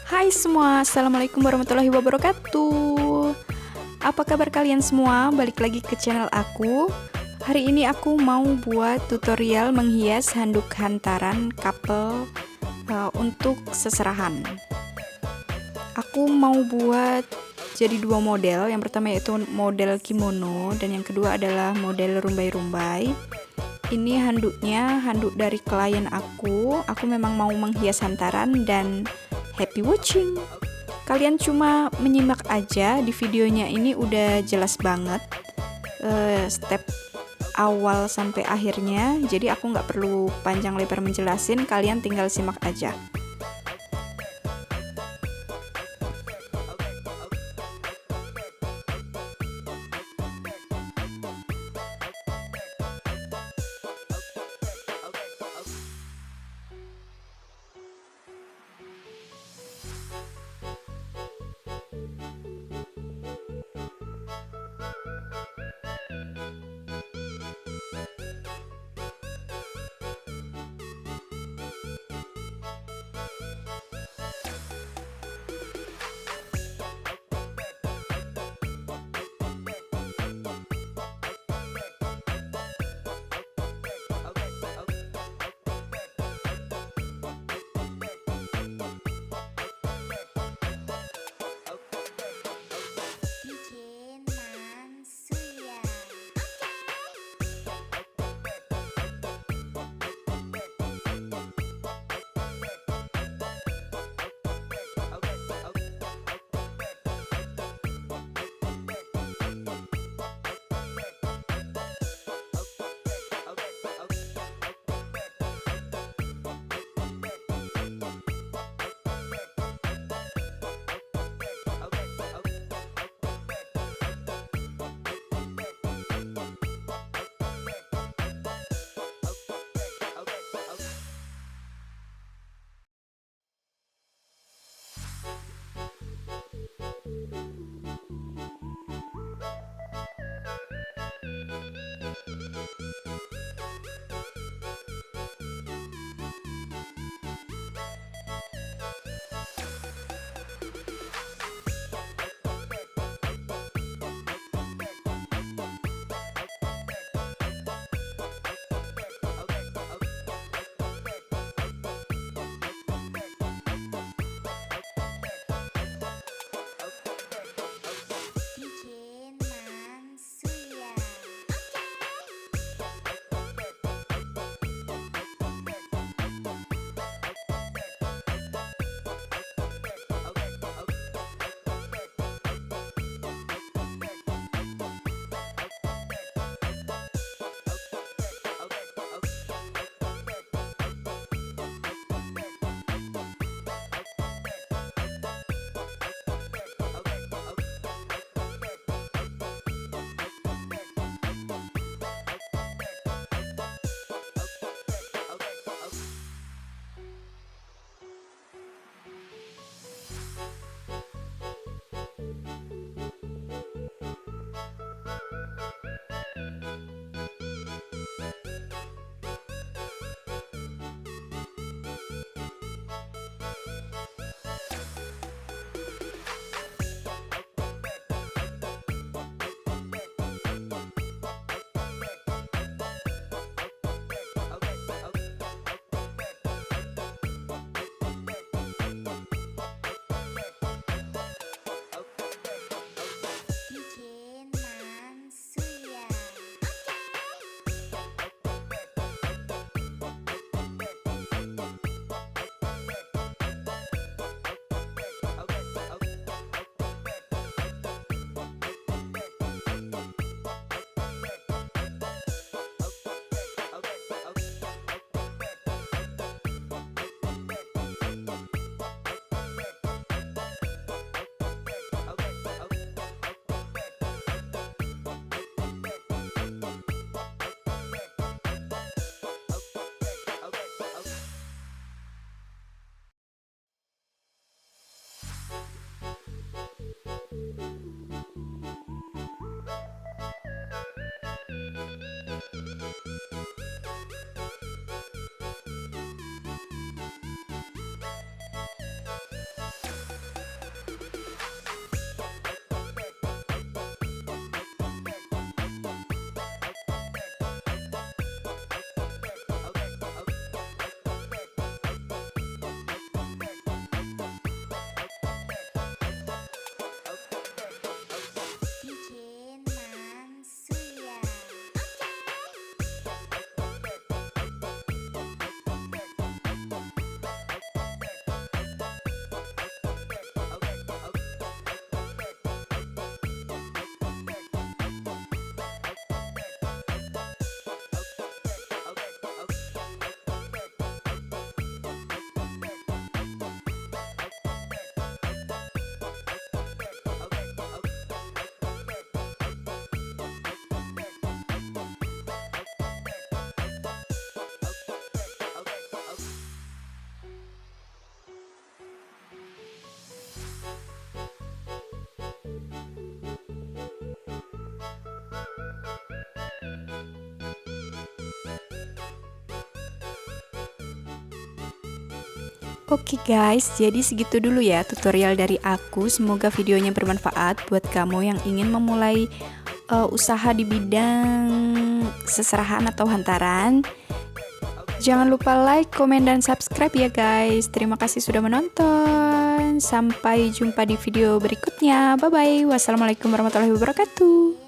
Hai semua, Assalamualaikum warahmatullahi wabarakatuh. Apa kabar kalian semua? Balik lagi ke channel aku. Hari ini aku mau buat tutorial menghias handuk hantaran couple untuk seserahan. Aku mau buat jadi dua model. Yang pertama yaitu model kimono dan yang kedua adalah model rumbai-rumbai. Ini handuknya, handuk dari klien aku. Aku memang mau menghias hantaran dan happy watching. Kalian cuma menyimak aja, di videonya ini udah jelas banget step awal sampai akhirnya. Jadi aku nggak perlu panjang lebar menjelasin, kalian tinggal simak aja. Oke guys, jadi segitu dulu ya tutorial dari aku. Semoga videonya bermanfaat buat kamu yang ingin memulai usaha di bidang seserahan atau hantaran. Jangan lupa like, komen, dan subscribe ya guys. Terima kasih sudah menonton. Sampai jumpa di video berikutnya. Bye-bye. Wassalamualaikum warahmatullahi wabarakatuh.